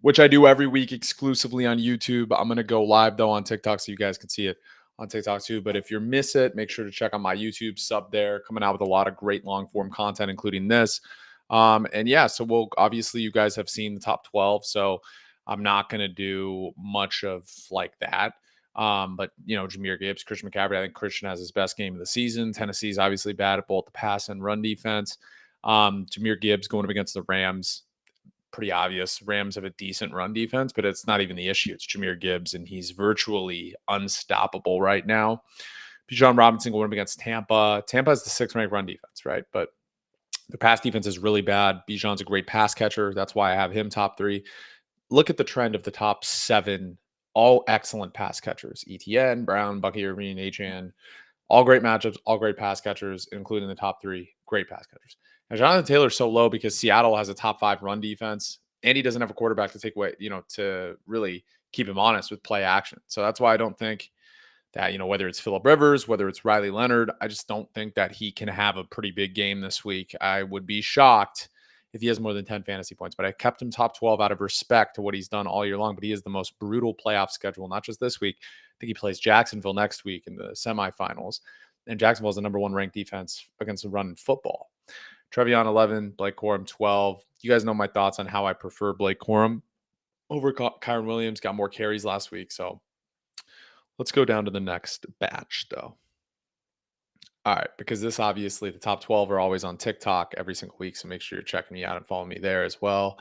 which I do every week exclusively on YouTube. I'm going to go live though on TikTok so you guys can see it on TikTok too. But if you miss it, make sure to check out my YouTube sub there, coming out with a lot of great long form content, including this. And yeah, so we'll obviously you guys have seen the top 12. So I'm not going to do much of like that. But Jahmyr Gibbs, Christian McCaffrey, I think Christian has his best game of the season. Tennessee's obviously bad at both the pass and run defense. Jahmyr Gibbs going up against the Rams, pretty obvious. Rams have a decent run defense, but it's not even the issue. It's Jahmyr Gibbs, and he's virtually unstoppable right now. Bijan Robinson going up against Tampa. Tampa has the 6th ranked run defense, right? But the pass defense is really bad. Bijan's a great pass catcher. That's why I have him top 3. Look at the trend of the top 7, all excellent pass catchers. ETN, Brown, Bucky Irving, Achan, all great matchups, all great pass catchers, including the top 3 great pass catchers. Now, Jonathan Taylor's so low because Seattle has a top 5 run defense, and he doesn't have a quarterback to take away, to really keep him honest with play action. So that's why I don't think that, whether it's Phillip Rivers, whether it's Riley Leonard, I just don't think that he can have a pretty big game this week. I would be shocked if he has more than 10 fantasy points, but I kept him top 12 out of respect to what he's done all year long. But he is the most brutal playoff schedule, not just this week. I think he plays Jacksonville next week in the semifinals. And Jacksonville is the number 1 ranked defense against the run in football. Trevion 11, Blake Corum 12. You guys know my thoughts on how I prefer Blake Corum over Kyron Williams. Got more carries last week. So let's go down to the next batch, though. All right, because this obviously the top 12 are always on TikTok every single week. So make sure you're checking me out and following me there as well.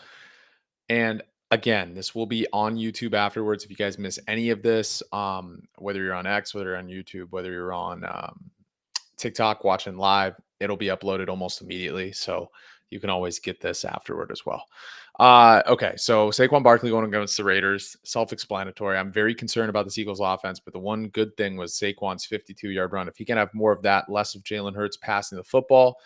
And again, this will be on YouTube afterwards. If you guys miss any of this, whether you're on X, whether you're on YouTube, whether you're on TikTok watching live, it'll be uploaded almost immediately. So you can always get this afterward as well. Okay, so Saquon Barkley going against the Raiders, self-explanatory. I'm very concerned about the Eagles offense, but the one good thing was Saquon's 52-yard run. If he can have more of that, less of Jalen Hurts passing the football,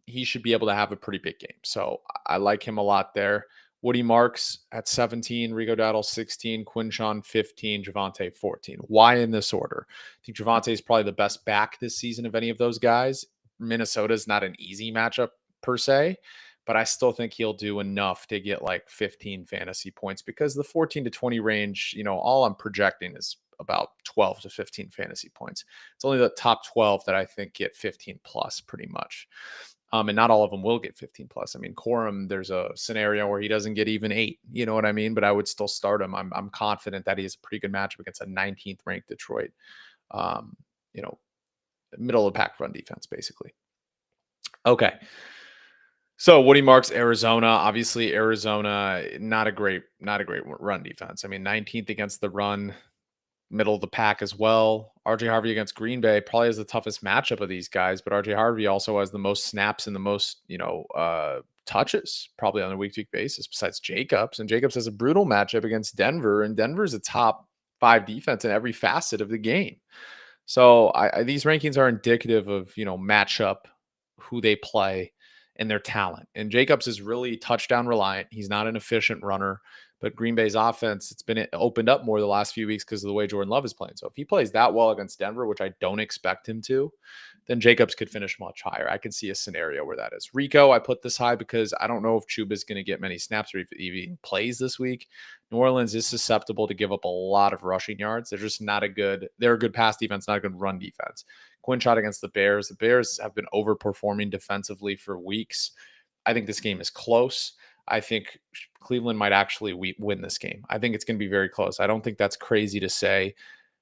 he should be able to have a pretty big game. So I like him a lot there. Woody Marks at 17, Rico Dowdle 16, Quinshon 15, Javonte 14. Why in this order? I think Javonte is probably the best back this season of any of those guys. Minnesota is not an easy matchup per se, but I still think he'll do enough to get like 15 fantasy points because the 14 to 20 range, all I'm projecting is about 12 to 15 fantasy points. It's only the top 12 that I think get 15 plus pretty much. And not all of them will get 15 plus. I mean, Corum, there's a scenario where he doesn't get even 8. You know what I mean? But I would still start him. I'm confident that he has a pretty good matchup against a 19th ranked Detroit, middle of the pack run defense, basically. Okay. So Woody Marks, Arizona. Obviously, Arizona, not a great run defense. I mean, 19th against the run, middle of the pack as well. RJ Harvey against Green Bay probably has the toughest matchup of these guys, but RJ Harvey also has the most snaps and the most, touches probably on a week-to-week basis besides Jacobs. And Jacobs has a brutal matchup against Denver, and Denver's a top 5 defense in every facet of the game. So these rankings are indicative of, matchup, who they play, and their talent. And Jacobs is really touchdown reliant. He's not an efficient runner. But Green Bay's offense, it's been opened up more the last few weeks because of the way Jordan Love is playing. So if he plays that well against Denver, which I don't expect him to, then Jacobs could finish much higher. I could see a scenario where that is. Rico, I put this high because I don't know if Chuba's going to get many snaps or if he even plays this week. New Orleans is susceptible to give up a lot of rushing yards. They're just not they're a good pass defense, not a good run defense. Quinn shot against the Bears. The Bears have been overperforming defensively for weeks. I think this game is close. I think Cleveland might actually win this game. I think it's going to be very close. I don't think that's crazy to say.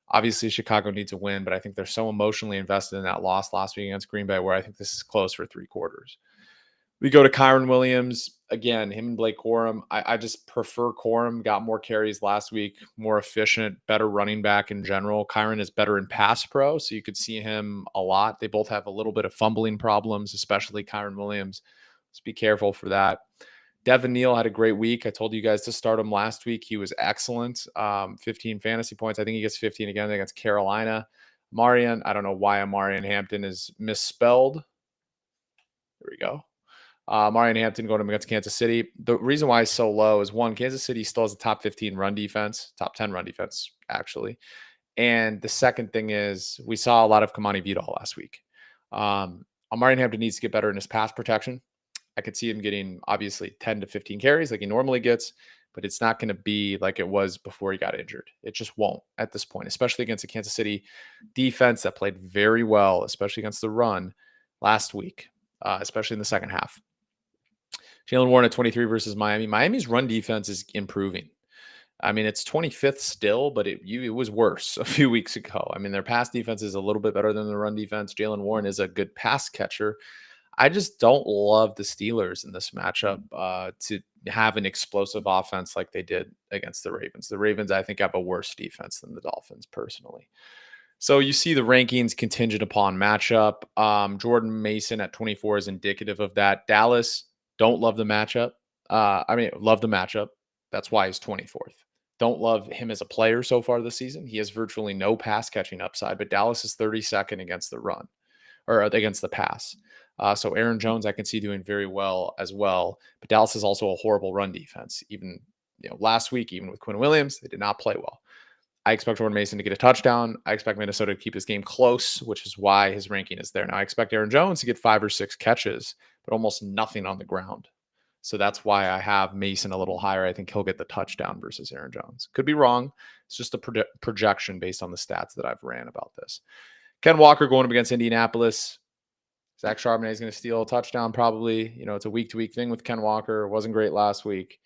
Obviously, Chicago needs a win, but I think they're so emotionally invested in that loss last week against Green Bay where I think this is close for 3 quarters. We go to Kyron Williams. Again, him and Blake Corum. I just prefer Corum. Got more carries last week, more efficient, better running back in general. Kyron is better in pass pro, so you could see him a lot. They both have a little bit of fumbling problems, especially Kyron Williams. Let's be careful for that. Devin Neal had a great week. I told you guys to start him last week. He was excellent. 15 fantasy points. I think he gets 15 again against Carolina. Marion, I don't know why Marion Hampton is misspelled. There we go. Marion Hampton going against Kansas City. The reason why it's so low is, one, Kansas City still has a top 15 run defense, top 10 run defense, actually. And the second thing is we saw a lot of Kamani Vidal last week. Marion Hampton needs to get better in his pass protection. I could see him getting, obviously, 10 to 15 carries like he normally gets, but it's not going to be like it was before he got injured. It just won't at this point, especially against a Kansas City defense that played very well, especially against the run last week, especially in the second half. Jalen Warren at 23 versus Miami. Miami's run defense is improving. I mean, it's 25th still, but it was worse a few weeks ago. I mean, their pass defense is a little bit better than the run defense. Jalen Warren is a good pass catcher. I just don't love the Steelers in this matchup to have an explosive offense like they did against the Ravens. The Ravens, I think, have a worse defense than the Dolphins, personally. So you see the rankings contingent upon matchup. Jordan Mason at 24 is indicative of that. Dallas, don't love the matchup. Love the matchup. That's why he's 24th. Don't love him as a player so far this season. He has virtually no pass catching upside, but Dallas is 32nd against the run or against the pass. So Aaron Jones, I can see doing very well as well. But Dallas is also a horrible run defense. Even last week, even with Quinn Williams, they did not play well. I expect Jordan Mason to get a touchdown. I expect Minnesota to keep this game close, which is why his ranking is there. Now, I expect Aaron Jones to get 5 or 6 catches, but almost nothing on the ground. So that's why I have Mason a little higher. I think he'll get the touchdown versus Aaron Jones. Could be wrong. It's just a projection based on the stats that I've ran about this. Ken Walker going up against Indianapolis. Zach Charbonnet is going to steal a touchdown probably. It's a week-to-week thing with Ken Walker. It wasn't great last week.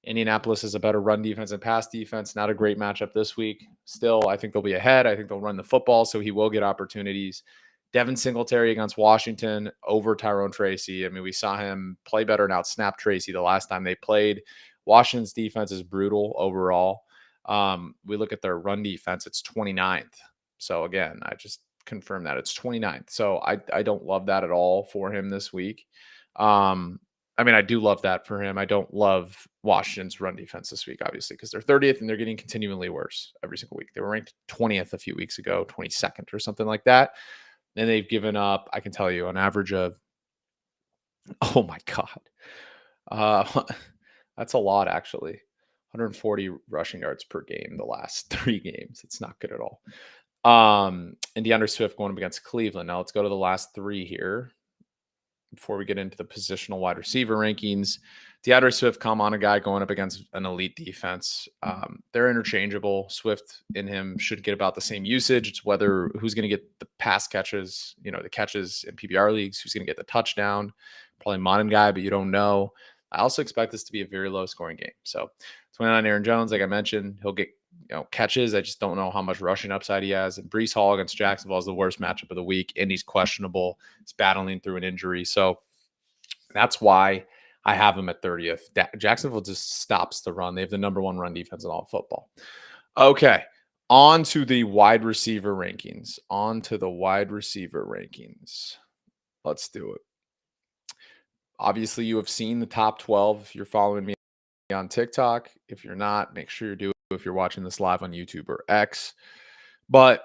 Indianapolis is a better run defense and pass defense. Not a great matchup this week. Still, I think they'll be ahead. I think they'll run the football, so he will get opportunities. Devin Singletary against Washington over Tyrone Tracy. I mean, we saw him play better and outsnap Tracy the last time they played. Washington's defense is brutal overall. We look at their run defense, it's 29th. So again, I just confirmed that it's 29th. So I don't love that at all for him this week. I do love that for him. I don't love Washington's run defense this week, obviously, because they're 30th and they're getting continually worse every single week. They were ranked 20th a few weeks ago, 22nd or something like that. And they've given up, I can tell you, an average of, oh my God. That's a lot, actually. 140 rushing yards per game the last 3 games. It's not good at all. And DeAndre Swift going up against Cleveland. Now let's go to the last 3 here before we get into the positional wide receiver rankings. DeAndre Swift, come on, a guy going up against an elite defense. They're interchangeable. Swift and him should get about the same usage. It's whether who's going to get the pass catches, the catches in PPR leagues, who's going to get the touchdown. Probably modern guy, but you don't know. I also expect this to be a very low scoring game. So 29 Aaron Jones, like I mentioned, he'll get catches. I just don't know how much rushing upside he has. And Breece Hall against Jacksonville is the worst matchup of the week, and he's questionable. He's battling through an injury. So that's why I have him at 30th. Jacksonville just stops the run. They have the number 1 run defense in all of football. Okay, on to the wide receiver rankings. Let's do it. Obviously, you have seen the top 12 if you're following me on TikTok. If you're not, make sure you do it if you're watching this live on YouTube or X. But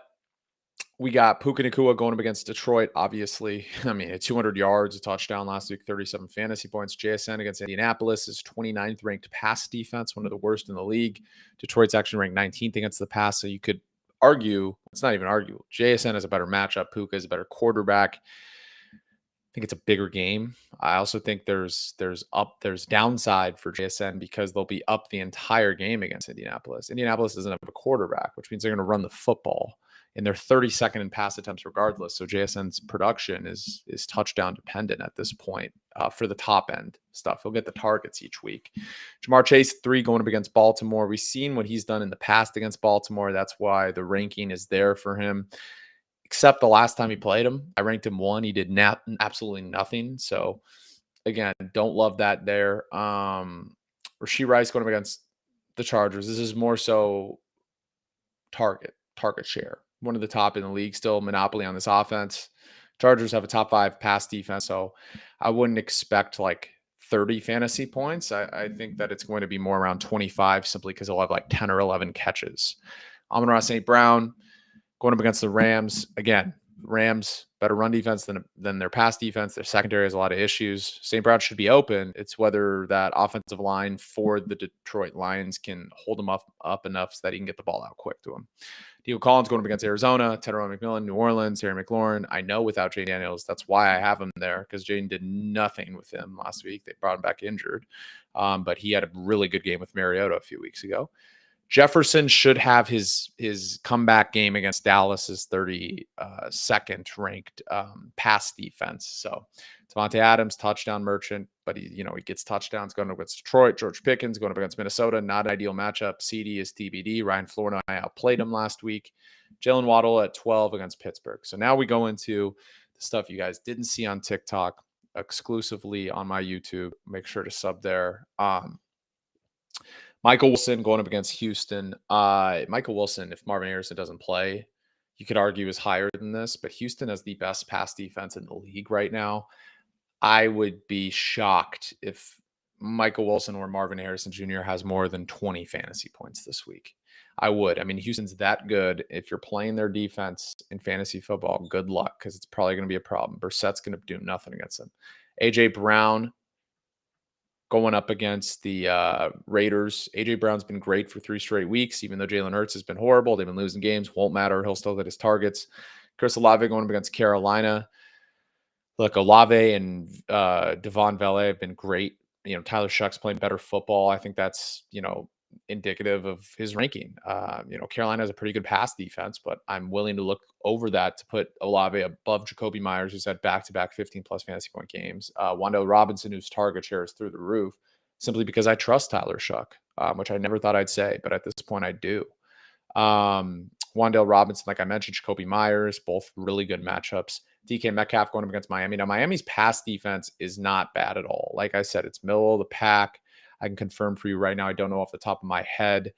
we got Puka Nacua going up against Detroit, obviously. At 200 yards, a touchdown last week, 37 fantasy points. JSN against Indianapolis is 29th ranked pass defense, one of the worst in the league. Detroit's actually ranked 19th against the pass, so you could argue, it's not even arguable. JSN is a better matchup. Puka is a better quarterback. I think it's a bigger game. I also think there's downside for JSN because they'll be up the entire game against Indianapolis. Indianapolis doesn't have a quarterback, which means they're going to run the football, and they're 32nd in pass attempts regardless. So JSN's production is touchdown dependent at this point for the top end stuff. He'll get the targets each week. Jamar Chase 3 going up against Baltimore. We've seen what he's done in the past against Baltimore. That's why the ranking is there for him. Except the last time he played him, I ranked him 1. He did absolutely nothing. So again, don't love that there. Rashee Rice going up against the Chargers. This is more so target share. One of the top in the league, still monopoly on this offense. Chargers have a top 5 pass defense, so I wouldn't expect like 30 fantasy points. I think that it's going to be more around 25 simply because he'll have like 10 or 11 catches. Amon-Ra St. Brown going up against the Rams. Again, Rams, better run defense than their pass defense. Their secondary has a lot of issues. St. Brown should be open. It's whether that offensive line for the Detroit Lions can hold them up enough so that he can get the ball out quick to him. Diego Collins going up against Arizona, Tedros McMillan, New Orleans, Terry McLaurin. I know without Jay Daniels, that's why I have him there, because Jaden did nothing with him last week. They brought him back injured, but he had a really good game with Mariota a few weeks ago. Jefferson should have his comeback game against Dallas's 32nd ranked pass defense. So Devontae Adams, touchdown merchant, but he gets touchdowns going up against Detroit. George Pickens going up against Minnesota, not an ideal matchup. CD is TBD. Ryan Florida and I outplayed him last week. Jalen Waddle at 12 against Pittsburgh. So now we go into the stuff you guys didn't see on TikTok, exclusively on my YouTube. Make sure to sub there. Michael Wilson going up against Houston. Michael Wilson, if Marvin Harrison doesn't play, you could argue is higher than this, but Houston has the best pass defense in the league right now. I would be shocked if Michael Wilson or Marvin Harrison Jr. has more than 20 fantasy points this week. I would. I mean, Houston's that good. If you're playing their defense in fantasy football, good luck, because it's probably going to be a problem. Brissett's going to do nothing against them. A.J. Brown going up against the Raiders. A.J. Brown's been great for 3 straight weeks, even though Jalen Hurts has been horrible. They've been losing games. Won't matter. He'll still get his targets. Chris Olave going up against Carolina. Look, Olave and Devon Vele have been great. Tyler Shuck's playing better football. I think that's, indicative of his ranking. Carolina has a pretty good pass defense, but I'm willing to look over that to put Olave above Jacoby Myers, who's had back-to-back 15-plus fantasy point games. Wan'Dale Robinson, whose target share is through the roof, simply because I trust Tyler Shuck, which I never thought I'd say, but at this point I do. Wan'Dale Robinson, like I mentioned, Jacoby Myers, both really good matchups. DK Metcalf going up against Miami. Now, Miami's pass defense is not bad at all. Like I said, it's middle of the pack. I can confirm for you right now. I don't know off the top of my head.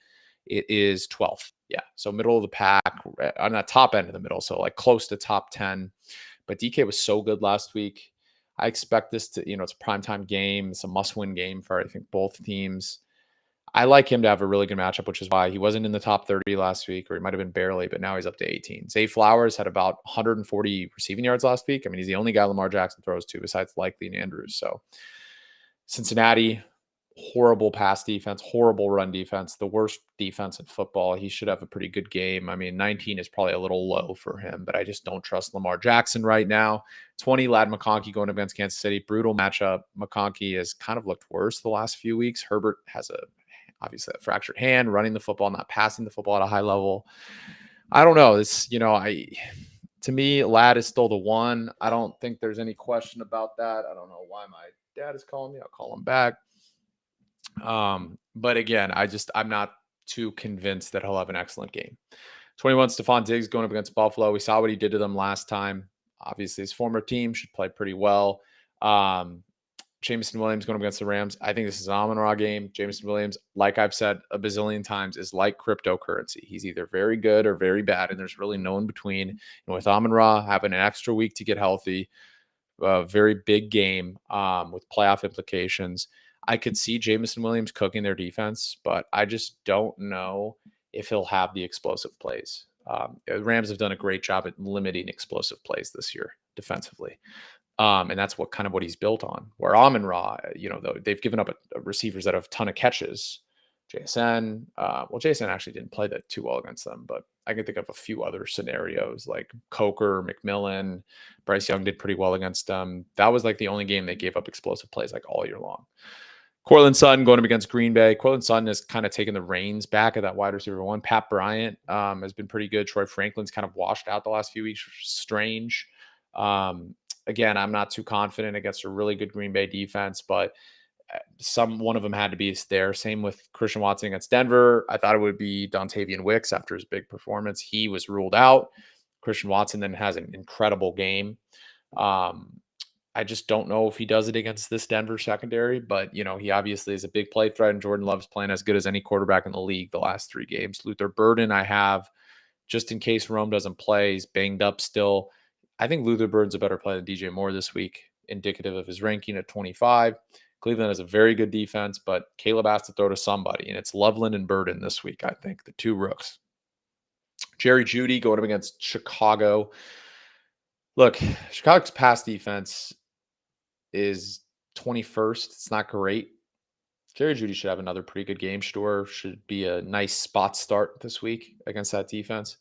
It is 12th. Yeah. So middle of the pack, on the top end of the middle. So like close to top 10. But DK was so good last week. I expect this to, it's a primetime game. It's a must-win game for, I think, both teams. I like him to have a really good matchup, which is why he wasn't in the top 30 last week, or he might have been barely, but now he's up to 18. Zay Flowers had about 140 receiving yards last week. I mean, he's the only guy Lamar Jackson throws to besides Likely and Andrews. So Cincinnati, horrible pass defense, horrible run defense, the worst defense in football. He should have a pretty good game. I mean, 19 is probably a little low for him, but I just don't trust Lamar Jackson right now. 20, Ladd McConkey going up against Kansas City. Brutal matchup. McConkey has kind of looked worse the last few weeks. Herbert has obviously a fractured hand, running the football, not passing the football at a high level. I don't know. To me, Ladd is still the one. I don't think there's any question about that. I don't know why my dad is calling me. I'll call him back. But again, I'm not too convinced that he'll have an excellent game. 21, Stephon Diggs going up against Buffalo. We saw what he did to them last time. Obviously, his former team should play pretty well. Jameson Williams going up against the Rams. I think this is an Amon-Ra game. Jameson Williams, like I've said a bazillion times, is like cryptocurrency. He's either very good or very bad, and there's really no in between. And with Amon-Ra having an extra week to get healthy, a very big game with playoff implications, I could see Jameson Williams cooking their defense, but I just don't know if he'll have the explosive plays. The Rams have done a great job at limiting explosive plays this year defensively. And that's what he's built on. Where Amon-Ra, though they've given up receivers that have a ton of catches. JSN, JSN actually didn't play that too well against them, but I can think of a few other scenarios like Coker, McMillan, Bryce Young did pretty well against them. That was like the only game they gave up explosive plays like all year long. Cortland Sutton going up against Green Bay. Cortland Sutton has kind of taken the reins back of that wide receiver one. Pat Bryant has been pretty good. Troy Franklin's kind of washed out the last few weeks, which is strange. Again, I'm not too confident against a really good Green Bay defense, but one of them had to be there. Same with Christian Watson against Denver. I thought it would be Dontavian Wicks after his big performance. He was ruled out. Christian Watson then has an incredible game. I just don't know if he does it against this Denver secondary, but, he obviously is a big play threat, and Jordan Love's playing as good as any quarterback in the league the last 3 games. Luther Burden I have just in case Rome doesn't play. He's banged up still. I think Luther Burden's a better play than DJ Moore this week, indicative of his ranking at 25. Cleveland has a very good defense, but Caleb has to throw to somebody, and it's Loveland and Burden this week, I think, the 2 rooks. Jerry Jeudy going up against Chicago. Look, Chicago's pass defense is 21st. It's not great. Jerry Judy should have another pretty good game. Shador should be a nice spot start this week against that defense.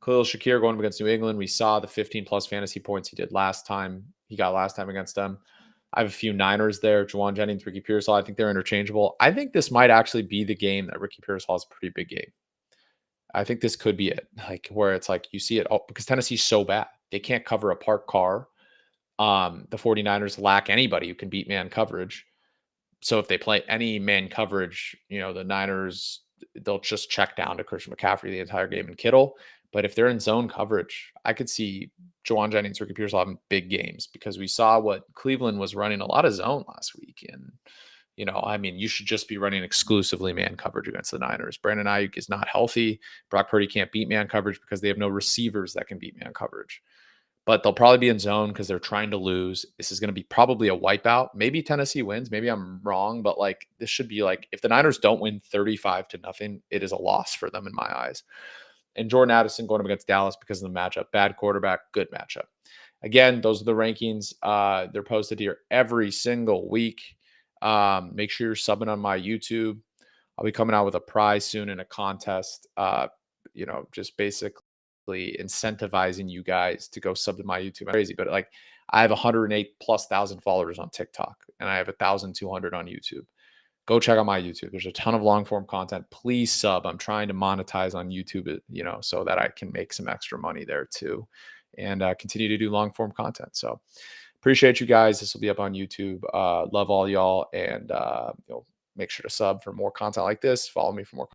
Khalil Shakir going up against New England. We saw the 15 plus fantasy points he did last time. He got last time against them. I have a few Niners there. Jawan Jennings, Ricky Pearsall. I think they're interchangeable. I think this might actually be the game that Ricky Pearsall is a pretty big game. I think this could be it. Like where it's like you see it all because Tennessee's so bad. They can't cover a parked car. The 49ers lack anybody who can beat man coverage. So if they play any man coverage, the Niners, they'll just check down to Christian McCaffrey the entire game and Kittle. But if they're in zone coverage, I could see Jawan Jennings, Ricky Pearsall having big games because we saw what Cleveland was running a lot of zone last week. And, I mean, you should just be running exclusively man coverage against the Niners. Brandon Ayuk is not healthy. Brock Purdy can't beat man coverage because they have no receivers that can beat man coverage. But they'll probably be in zone because they're trying to lose. This is going to be probably a wipeout. Maybe Tennessee wins. Maybe I'm wrong, but like this should be like if the Niners don't win 35-0, it is a loss for them in my eyes. And Jordan Addison going up against Dallas because of the matchup. Bad quarterback, good matchup. Again, those are the rankings. They're posted here every single week. Make sure you're subbing on my YouTube. I'll be coming out with a prize soon in a contest. Just basically incentivizing you guys to go sub to my YouTube. Crazy, but like I have 108 plus thousand followers on TikTok and I have 1,200 on YouTube. Go check out my YouTube. There's a ton of long form content. Please sub. I'm trying to monetize on YouTube, so that I can make some extra money there too, and continue to do long form content. So appreciate you guys. This will be up on YouTube. Love all y'all, and make sure to sub for more content like this. Follow me for more.